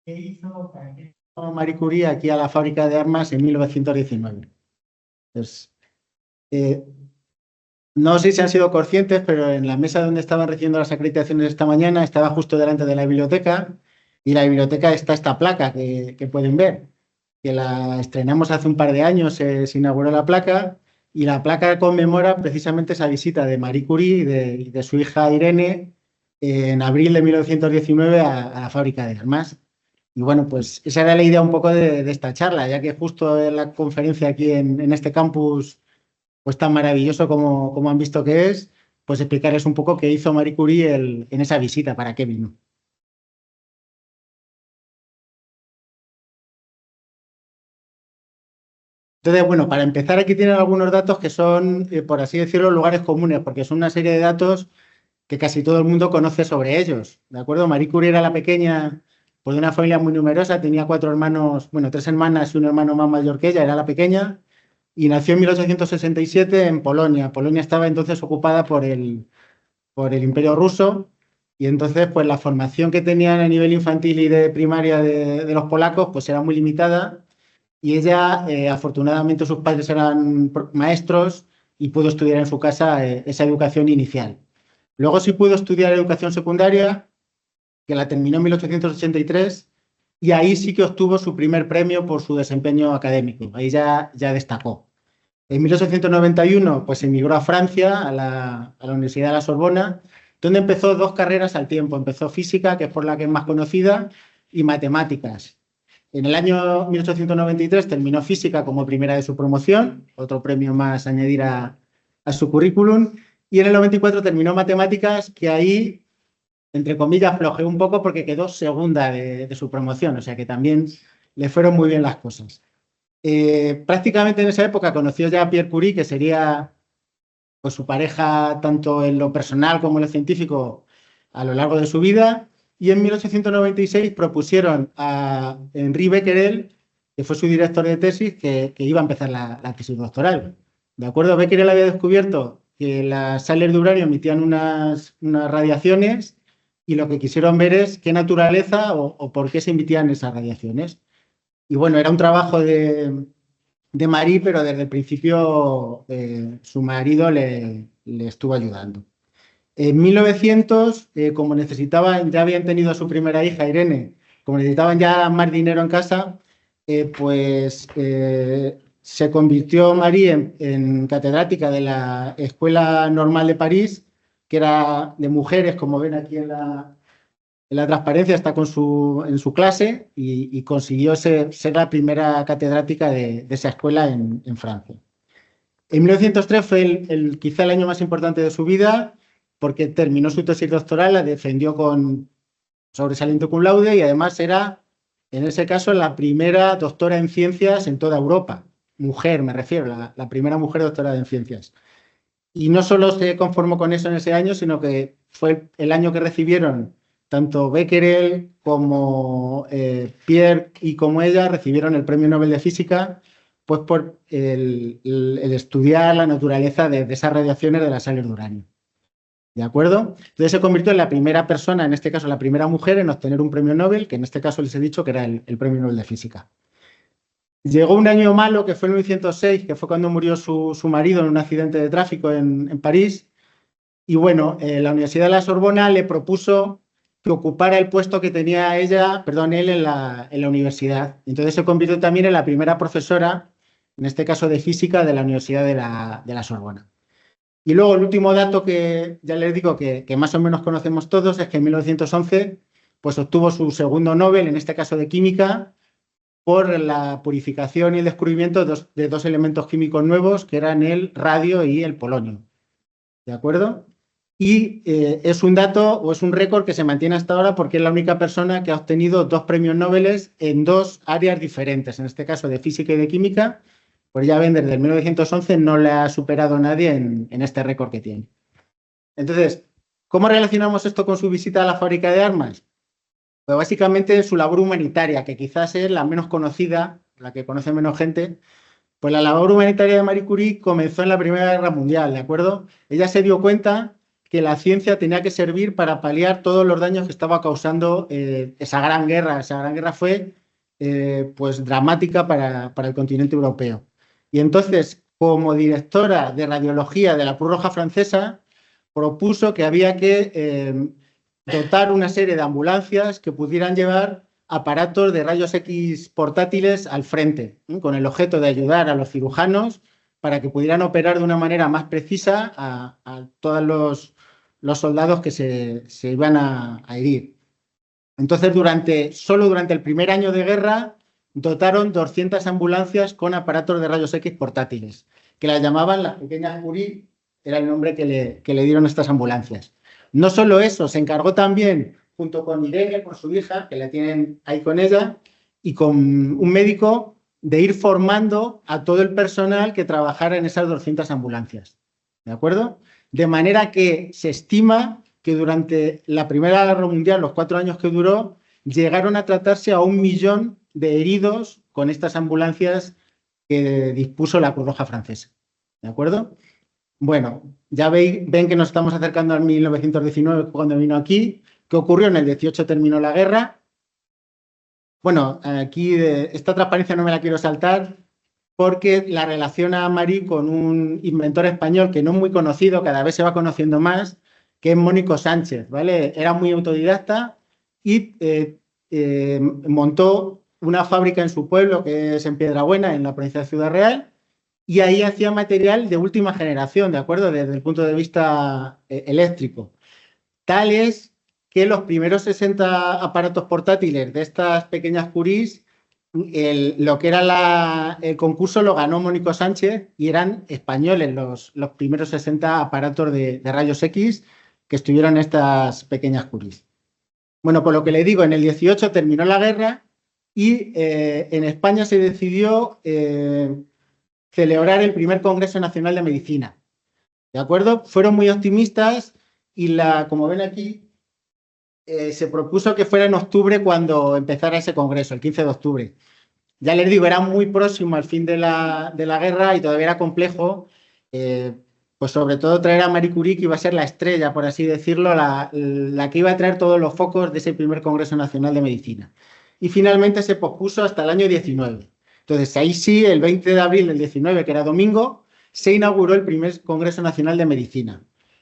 ¿Qué hizo Marie Curie aquí a la fábrica de armas en 1919? Pues, eh, no sé si han sido conscientes, pero en la mesa donde estaban recibiendo las acreditaciones esta mañana estaba justo delante de la biblioteca y en la biblioteca está esta placa que pueden ver, que la estrenamos hace un par de años, se inauguró la placa y la placa conmemora precisamente esa visita de Marie Curie y de su hija Irene en abril de 1919 a la fábrica de armas. Y bueno, pues esa era la idea un poco de esta charla, ya que justo en la conferencia aquí en este campus, pues tan maravilloso como han visto que es, pues explicarles un poco qué hizo Marie Curie en esa visita, para qué vino. Entonces, bueno, para empezar, aquí tienen algunos datos que son, por así decirlo, lugares comunes, porque son una serie de datos que casi todo el mundo conoce sobre ellos, ¿de acuerdo? Marie Curie era la pequeña, pues de una familia muy numerosa, tenía cuatro hermanos, bueno, tres hermanas y un hermano más mayor que ella, era la pequeña, y nació en 1867 en Polonia. Polonia estaba entonces ocupada por el Imperio Ruso, y entonces pues la formación que tenían a nivel infantil y de primaria de los polacos pues era muy limitada, y ella, afortunadamente sus padres eran maestros y pudo estudiar en su casa esa educación inicial. Luego sí pudo estudiar educación secundaria, que la terminó en 1883, y ahí sí que obtuvo su primer premio por su desempeño académico. Ahí ya destacó. En 1891, pues emigró a Francia, a la Universidad de la Sorbona, donde empezó dos carreras al tiempo. Empezó física, que es por la que es más conocida, y matemáticas. En el año 1893 terminó física como primera de su promoción, otro premio más a añadir a su currículum, y en el 94 terminó matemáticas, que ahí, entre comillas, flojeó un poco porque quedó segunda de su promoción, o sea que también le fueron muy bien las cosas. Prácticamente en esa época conoció ya a Pierre Curie, que sería pues, su pareja tanto en lo personal como en lo científico a lo largo de su vida, y en 1896 propusieron a Henri Becquerel, que fue su director de tesis, que iba a empezar la tesis doctoral. ¿De acuerdo? Becquerel había descubierto que las sales de uranio emitían unas radiaciones, y lo que quisieron ver es qué naturaleza o por qué se emitían esas radiaciones. Y bueno, era un trabajo de Marie, pero desde el principio su marido le estuvo ayudando. En 1900, como necesitaban, ya habían tenido a su primera hija, Irene, como necesitaban ya más dinero en casa, se convirtió Marie en catedrática de la Escuela Normal de París, que era de mujeres, como ven aquí en la transparencia, está en su clase, y consiguió ser la primera catedrática de esa escuela en Francia. En 1903 fue quizá el año más importante de su vida, porque terminó su tesis doctoral, la defendió con sobresaliente cum laude, y además era, en ese caso, la primera doctora en ciencias en toda Europa. Mujer, me refiero, la primera mujer doctora en ciencias. Y no solo se conformó con eso en ese año, sino que fue el año que recibieron tanto Becquerel como Pierre y como ella recibieron el Premio Nobel de Física, pues por el estudiar la naturaleza de esas radiaciones de las sales de uranio. ¿De acuerdo? Entonces se convirtió en la primera persona, en este caso la primera mujer, en obtener un premio Nobel, que en este caso les he dicho que era el Premio Nobel de Física. Llegó un año malo, que fue en 1906, que fue cuando murió su marido en un accidente de tráfico en París. Y bueno, la Universidad de la Sorbona le propuso que ocupara el puesto que tenía ella, perdón, él en la universidad. Entonces se convirtió también en la primera profesora, en este caso de física, de la Universidad de la Sorbona. Y luego el último dato que ya les digo que más o menos conocemos todos es que en 1911 pues obtuvo su segundo Nobel, en este caso de química, por la purificación y el descubrimiento de dos elementos químicos nuevos, que eran el radio y el polonio. ¿De acuerdo? Y es un dato o es un récord que se mantiene hasta ahora, porque es la única persona que ha obtenido dos premios Nobel en dos áreas diferentes, en este caso de física y de química. Pues ya ven, desde el 1911 no le ha superado nadie en este récord que tiene. Entonces, ¿cómo relacionamos esto con su visita a la fábrica de armas? Pues básicamente su labor humanitaria, que quizás es la menos conocida, la que conoce menos gente. Pues la labor humanitaria de Marie Curie comenzó en la Primera Guerra Mundial, ¿de acuerdo? Ella se dio cuenta que la ciencia tenía que servir para paliar todos los daños que estaba causando esa gran guerra. Esa gran guerra fue pues dramática para el continente europeo. Y entonces, como directora de radiología de la Cruz Roja Francesa, propuso que había que dotar una serie de ambulancias que pudieran llevar aparatos de rayos X portátiles al frente, con el objeto de ayudar a los cirujanos para que pudieran operar de una manera más precisa a todos los soldados que se iban a herir. Entonces, solo durante el primer año de guerra, dotaron 200 ambulancias con aparatos de rayos X portátiles, que las llamaban las pequeñas Curie, era el nombre que le dieron a estas ambulancias. No solo eso, se encargó también, junto con Irene, con su hija, que la tienen ahí con ella, y con un médico, de ir formando a todo el personal que trabajara en esas 200 ambulancias. ¿De acuerdo? De manera que se estima que durante la Primera Guerra Mundial, los 4 años que duró, llegaron a tratarse a 1 millón de heridos con estas ambulancias que dispuso la Cruz Roja Francesa. ¿De acuerdo? Bueno, ya ven que nos estamos acercando al 1919 cuando vino aquí. ¿Qué ocurrió? En el 18 terminó la guerra. Bueno, aquí esta transparencia no me la quiero saltar porque la relaciona a Marie con un inventor español que no es muy conocido, cada vez se va conociendo más, que es Mónico Sánchez, ¿vale? Era muy autodidacta y montó una fábrica en su pueblo, que es en Piedrabuena, en la provincia de Ciudad Real, y ahí hacía material de última generación, ¿de acuerdo? Desde el punto de vista eléctrico. Tal es que los primeros 60 aparatos portátiles de estas pequeñas Curies, lo que era el concurso lo ganó Mónico Sánchez y eran españoles los primeros 60 aparatos de rayos X que estuvieron en estas pequeñas Curies. Bueno, por lo que le digo, en el 18 terminó la guerra y en España se decidió celebrar el primer Congreso Nacional de Medicina. ¿De acuerdo? Fueron muy optimistas y como ven aquí, se propuso que fuera en octubre cuando empezara ese congreso, el 15 de octubre. Ya les digo, era muy próximo al fin de la guerra y todavía era complejo, pues sobre todo traer a Marie Curie, que iba a ser la estrella, por así decirlo, la que iba a traer todos los focos de ese primer Congreso Nacional de Medicina. Y finalmente se pospuso hasta el año 19. Entonces, ahí sí, el 20 de abril del 19, que era domingo, se inauguró el primer Congreso Nacional de Medicina.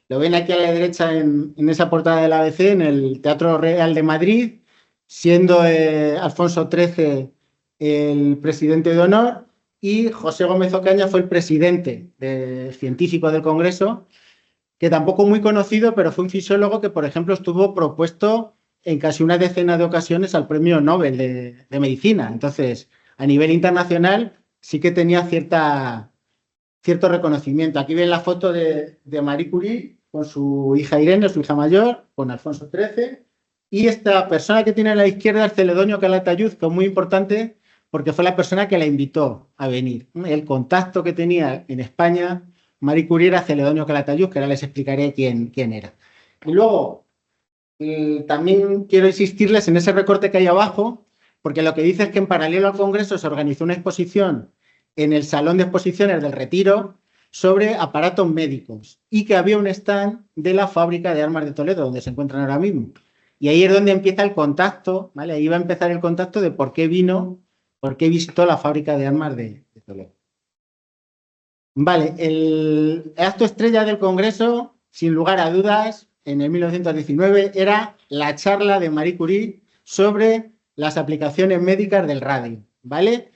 Lo ven aquí a la derecha en esa portada del ABC, en el Teatro Real de Madrid, siendo Alfonso XIII el presidente de honor y José Gómez Ocaña fue el presidente científico del Congreso, que tampoco muy conocido, pero fue un fisiólogo que, por ejemplo, estuvo propuesto en casi una decena de ocasiones al Premio Nobel de Medicina. Entonces, a nivel internacional sí que tenía cierto reconocimiento. Aquí ven la foto de Marie Curie con su hija Irene, su hija mayor, con Alfonso XIII, y esta persona que tiene a la izquierda es Celedonio Calatayud, que es muy importante porque fue la persona que la invitó a venir. El contacto que tenía en España Marie Curie era Celedonio Calatayud, que ahora les explicaré quién era. Y luego, también quiero insistirles en ese recorte que hay abajo, porque lo que dice es que en paralelo al Congreso se organizó una exposición en el Salón de Exposiciones del Retiro sobre aparatos médicos y que había un stand de la fábrica de armas de Toledo, donde se encuentran ahora mismo. Y ahí es donde empieza el contacto, ¿vale? Ahí va a empezar el contacto de por qué visitó la fábrica de armas de Toledo. Vale, el acto estrella del Congreso, sin lugar a dudas, en el 1919, era la charla de Marie Curie sobre las aplicaciones médicas del radio, ¿vale?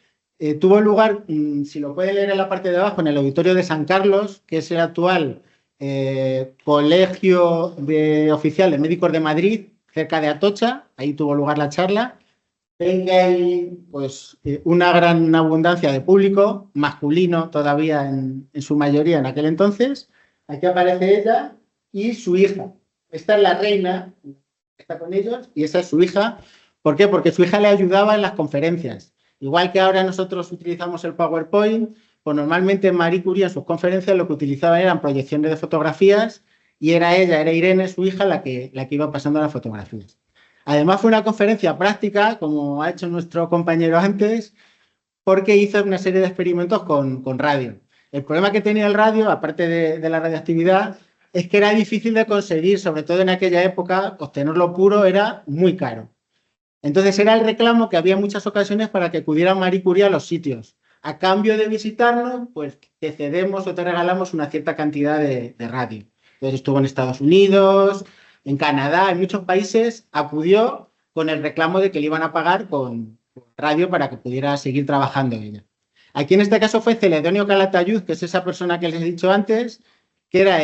Tuvo lugar, si lo pueden leer en la parte de abajo, en el Auditorio de San Carlos, que es el actual Colegio Oficial de Médicos de Madrid, cerca de Atocha. Ahí tuvo lugar la charla. Ven que hay pues, una gran abundancia de público, masculino todavía en su mayoría en aquel entonces. Aquí aparece ella y su hija. Esta es la reina, está con ellos, y esa es su hija. ¿Por qué? Porque su hija le ayudaba en las conferencias. Igual que ahora nosotros utilizamos el PowerPoint, pues normalmente Marie Curie en sus conferencias lo que utilizaban eran proyecciones de fotografías y era Irene, su hija, la que iba pasando las fotografías. Además fue una conferencia práctica, como ha hecho nuestro compañero antes, porque hizo una serie de experimentos con radio. El problema que tenía el radio, aparte de la radioactividad, es que era difícil de conseguir, sobre todo en aquella época, obtenerlo puro era muy caro. Entonces era el reclamo que había en muchas ocasiones para que acudiera Marie Curie a los sitios. A cambio de visitarnos, pues te cedemos o te regalamos una cierta cantidad de radio. Entonces estuvo en Estados Unidos, en Canadá, en muchos países, acudió con el reclamo de que le iban a pagar con radio para que pudiera seguir trabajando ella. Aquí en este caso fue Celedonio Calatayud, que es esa persona que les he dicho antes, que era,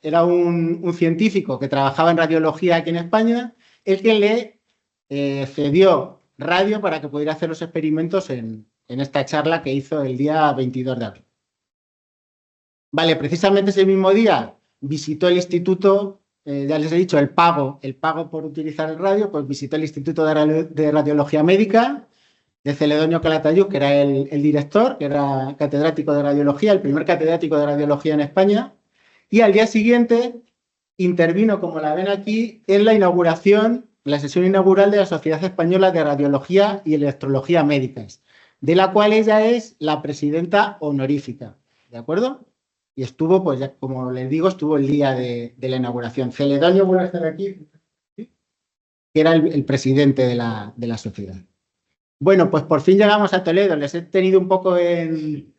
era un científico que trabajaba en radiología aquí en España, el que le cedió radio para que pudiera hacer los experimentos en esta charla que hizo el día 22 de abril. Vale, precisamente ese mismo día visitó el instituto, ya les he dicho, el pago por utilizar el radio, pues visitó el Instituto de Radiología Médica de Celedonio Calatayud, que era el director, que era catedrático de radiología, el primer catedrático de radiología en España, y al día siguiente intervino, como la ven aquí, en la inauguración, la sesión inaugural de la Sociedad Española de Radiología y Electrología Médicas, de la cual ella es la presidenta honorífica, ¿de acuerdo? Y estuvo, pues ya, como les digo, estuvo el día de la inauguración. Celedonio vuelve a estar aquí, que era el presidente de la sociedad. Bueno, pues por fin llegamos a Toledo. Les he tenido un poco en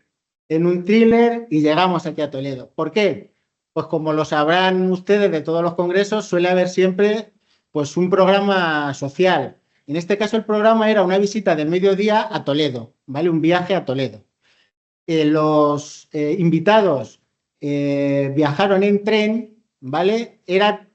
un thriller y llegamos aquí a Toledo. ¿Por qué? Pues como lo sabrán ustedes de todos los congresos, suele haber siempre pues un programa social. En este caso el programa era una visita de mediodía a Toledo, ¿vale? Un viaje a Toledo. Los invitados viajaron en tren, ¿vale? Era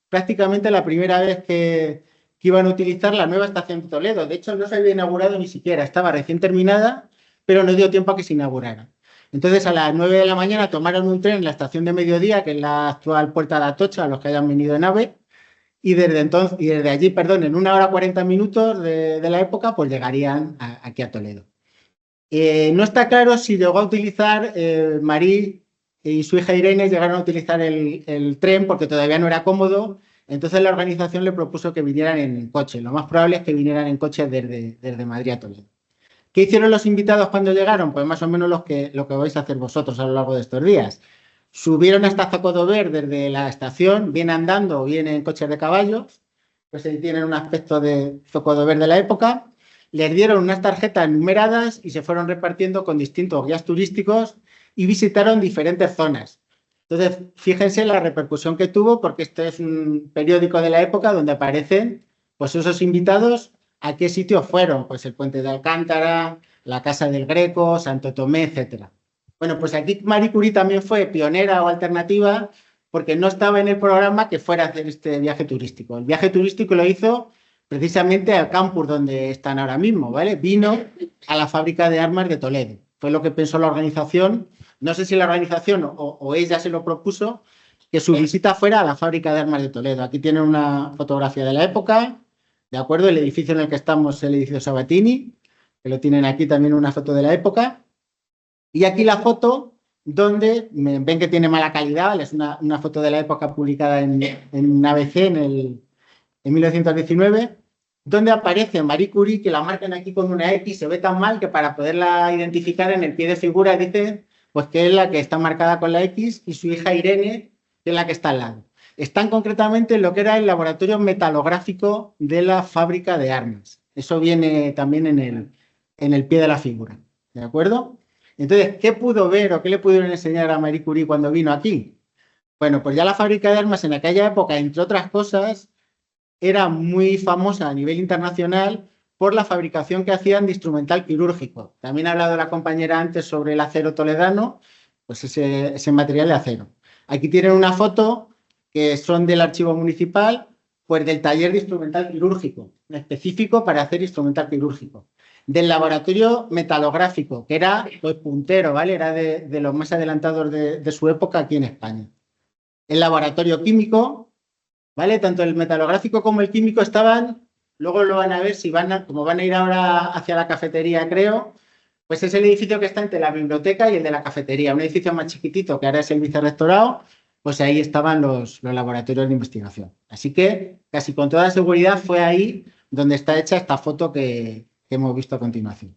prácticamente la primera vez que iban a utilizar la nueva estación de Toledo. De hecho, no se había inaugurado ni siquiera, estaba recién terminada, pero no dio tiempo a que se inaugurara. Entonces, a las 9 de la mañana tomaron un tren en la estación de Mediodía, que es la actual Puerta de Atocha, a los que hayan venido en AVE, y desde allí, perdón, en 1 hora 40 minutos de la época, pues llegarían aquí a Toledo. No está claro si llegó a utilizar Marí y su hija Irene llegaron a utilizar el tren porque todavía no era cómodo. Entonces la organización le propuso que vinieran en coche. Lo más probable es que vinieran en coche desde Madrid a Toledo. ¿Qué hicieron los invitados cuando llegaron? Pues más o menos lo que vais a hacer vosotros a lo largo de estos días. Subieron hasta Zocodover desde la estación, bien andando o bien en coches de caballos. Pues ahí tienen un aspecto de Zocodover de la época. Les dieron unas tarjetas numeradas y se fueron repartiendo con distintos guías turísticos y visitaron diferentes zonas. Entonces, fíjense la repercusión que tuvo, porque este es un periódico de la época donde aparecen pues esos invitados a qué sitios fueron, pues el Puente de Alcántara, la Casa del Greco, Santo Tomé, etcétera. Bueno, pues aquí Marie Curie también fue pionera o alternativa porque no estaba en el programa que fuera a hacer este viaje turístico. El viaje turístico lo hizo precisamente al campus donde están ahora mismo, ¿vale? Vino a la fábrica de armas de Toledo. Fue lo que pensó la organización. No sé si la organización o ella se lo propuso, que su visita fuera a la fábrica de armas de Toledo. Aquí tienen una fotografía de la época, ¿de acuerdo? El edificio en el que estamos es el edificio Sabatini, que lo tienen aquí también una foto de la época. Y aquí la foto donde ven que tiene mala calidad, ¿vale? Es una foto de la época publicada en ABC en 1919, donde aparece Marie Curie, que la marcan aquí con una X, se ve tan mal que para poderla identificar en el pie de figura dice pues que es la que está marcada con la X y su hija Irene, que es la que está al lado. Están concretamente en lo que era el laboratorio metalográfico de la fábrica de armas. Eso viene también en el pie de la figura, ¿de acuerdo? Entonces, ¿qué pudo ver o qué le pudieron enseñar a Marie Curie cuando vino aquí? Bueno, pues ya la fábrica de armas en aquella época, entre otras cosas, era muy famosa a nivel internacional por la fabricación que hacían de instrumental quirúrgico. También ha hablado la compañera antes sobre el acero toledano, pues ese material de acero. Aquí tienen una foto que son del archivo municipal, pues del taller de instrumental quirúrgico, específico para hacer instrumental quirúrgico. Del laboratorio metalográfico, que era pues puntero, ¿vale? Era de los más adelantados de su época aquí en España. El laboratorio químico, ¿vale? Tanto el metalográfico como el químico estaban, luego lo van a ver si como van a ir ahora hacia la cafetería, creo, pues es el edificio que está entre la biblioteca y el de la cafetería, un edificio más chiquitito que ahora es el vicerrectorado, pues ahí estaban los laboratorios de investigación. Así que casi con toda seguridad fue ahí donde está hecha esta foto que hemos visto a continuación.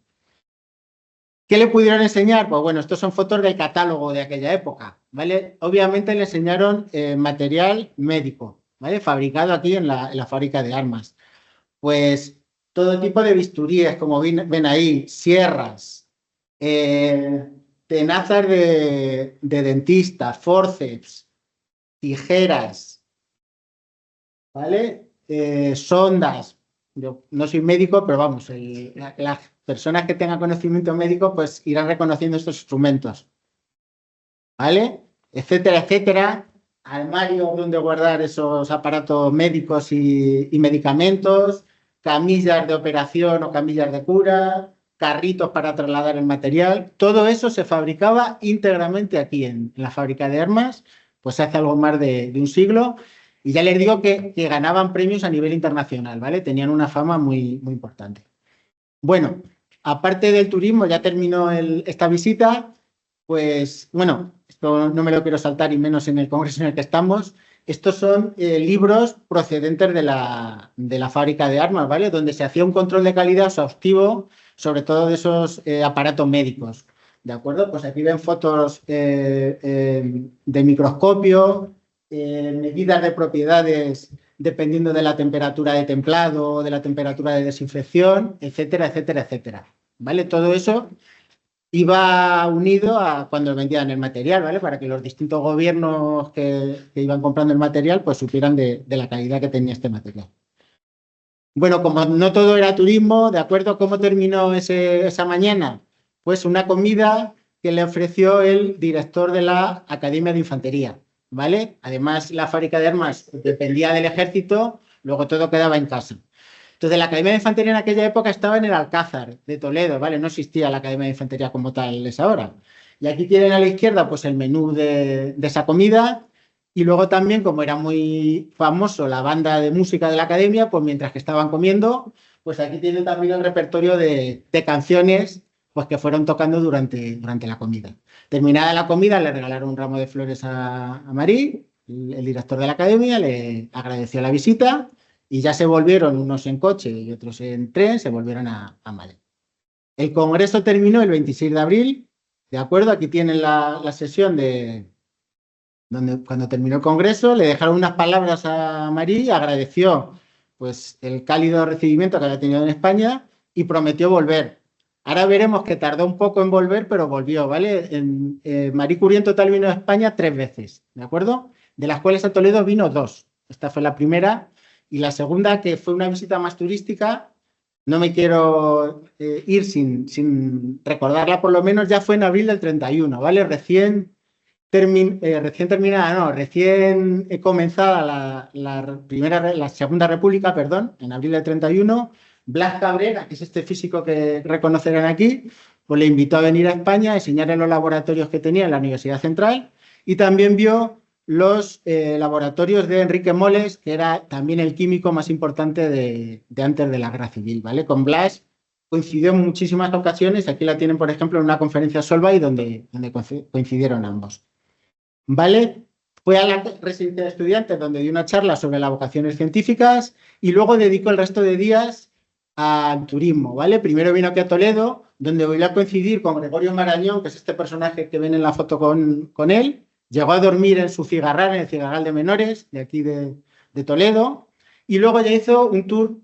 ¿Qué le pudieron enseñar? Pues bueno, estos son fotos del catálogo de aquella época, ¿vale? Obviamente le enseñaron material médico, ¿vale? Fabricado aquí en la fábrica de armas. Pues todo tipo de bisturíes, como ven ahí, sierras, eh, tenazas de dentista, forceps, tijeras, ¿vale? Sondas. Yo no soy médico, pero vamos, las personas que tengan conocimiento médico pues irán reconociendo estos instrumentos, ¿vale? Etcétera, etcétera. Armarios donde guardar esos aparatos médicos y medicamentos, camillas de operación o camillas de cura, carritos para trasladar el material. Todo eso se fabricaba íntegramente aquí en la fábrica de armas, pues hace algo más de un siglo. Y ya les digo que ganaban premios a nivel internacional, ¿vale? Tenían una fama muy, muy importante. Bueno, aparte del turismo, ya terminó esta visita, pues bueno, esto no me lo quiero saltar y menos en el congreso en el que estamos. Estos son libros procedentes de la fábrica de armas, ¿vale? Donde se hacía un control de calidad exhaustivo, sobre todo de esos aparatos médicos, ¿de acuerdo? Pues aquí ven fotos de microscopio, medidas de propiedades dependiendo de la temperatura de templado, de la temperatura de desinfección, etcétera, etcétera, etcétera. ¿Vale? Todo eso iba unido a cuando vendían el material, ¿vale? Para que los distintos gobiernos que iban comprando el material, pues supieran de la calidad que tenía este material. Bueno, como no todo era turismo, ¿de acuerdo? ¿Cómo terminó esa mañana? Pues una comida que le ofreció el director de la Academia de Infantería, ¿vale? Además, la fábrica de armas dependía del ejército, luego todo quedaba en casa. Entonces, la Academia de Infantería en aquella época estaba en el Alcázar de Toledo, ¿vale? No existía la Academia de Infantería como tal es ahora. Y aquí tienen a la izquierda, pues, el menú de esa comida. Y luego también, como era muy famoso la banda de música de la Academia, pues mientras que estaban comiendo, pues aquí tienen también el repertorio de canciones pues, que fueron tocando durante la comida. Terminada la comida, le regalaron un ramo de flores a Marí, el director de la Academia, le agradeció la visita y ya se volvieron, unos en coche y otros en tren, se volvieron a Madrid. El congreso terminó el 26 de abril, ¿de acuerdo? Aquí tienen la sesión donde cuando terminó el congreso le dejaron unas palabras a Marí, agradeció pues el cálido recibimiento que había tenido en España y prometió volver. Ahora veremos que tardó un poco en volver, pero volvió, ¿vale? Marie Curie en total vino a España 3 veces, ¿de acuerdo? De las cuales a Toledo vino 2. Esta fue la primera. Y la segunda, que fue una visita más turística, no me quiero ir sin recordarla, por lo menos ya fue en abril del 31, ¿vale? Recién terminada, no, recién comenzada la Segunda República, perdón, en abril del 31, Blas Cabrera, que es este físico que reconocerán aquí, pues le invitó a venir a España a enseñarle los laboratorios que tenía en la Universidad Central y también vio los laboratorios de Enrique Moles, que era también el químico más importante de antes de la Guerra Civil, ¿vale? Con Blas coincidió en muchísimas ocasiones, aquí la tienen, por ejemplo, en una conferencia Solvay donde coincidieron ambos. ¿Vale? Fue a la residencia de estudiantes donde dio una charla sobre las vocaciones científicas y luego dedicó el resto de días al turismo, ¿vale? Primero vino aquí a Toledo, donde volvió a coincidir con Gregorio Marañón, que es este personaje que ven en la foto con él. Llegó a dormir en su cigarral, en el cigarral de menores, de aquí de Toledo, y luego ya hizo un tour,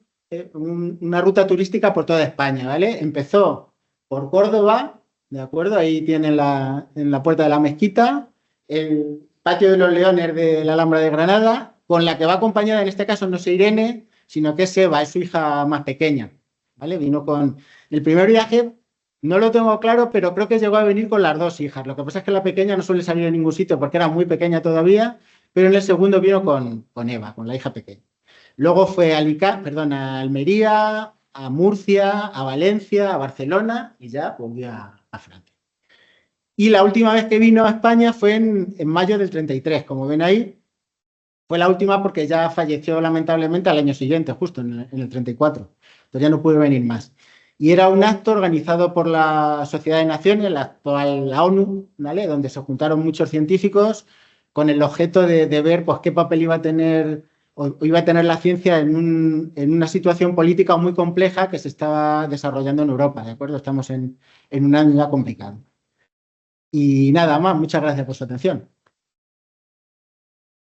una ruta turística por toda España, ¿vale? Empezó por Córdoba, ¿de acuerdo? Ahí tienen en la puerta de la mezquita, el patio de los Leones de la Alhambra de Granada, con la que va acompañada, en este caso no es Irene, sino que es Eva, es su hija más pequeña, ¿vale? Vino con el primer viaje, no lo tengo claro, pero creo que llegó a venir con las 2 hijas. Lo que pasa es que la pequeña no suele salir a ningún sitio porque era muy pequeña todavía, pero en el segundo vino con Eva, con la hija pequeña. Luego fue a Almería, a Murcia, a Valencia, a Barcelona y ya volvió a Francia. Y la última vez que vino a España fue en mayo del 33, como ven ahí. Fue la última porque ya falleció lamentablemente al año siguiente, justo en el 34. Entonces ya no pudo venir más. Y era un acto organizado por la Sociedad de Naciones, la actual la ONU, ¿vale? Donde se juntaron muchos científicos con el objeto de ver pues, qué papel iba a tener o iba a tener la ciencia en una situación política muy compleja que se estaba desarrollando en Europa, ¿de acuerdo? Estamos en un año ya complicado. Y nada más, muchas gracias por su atención.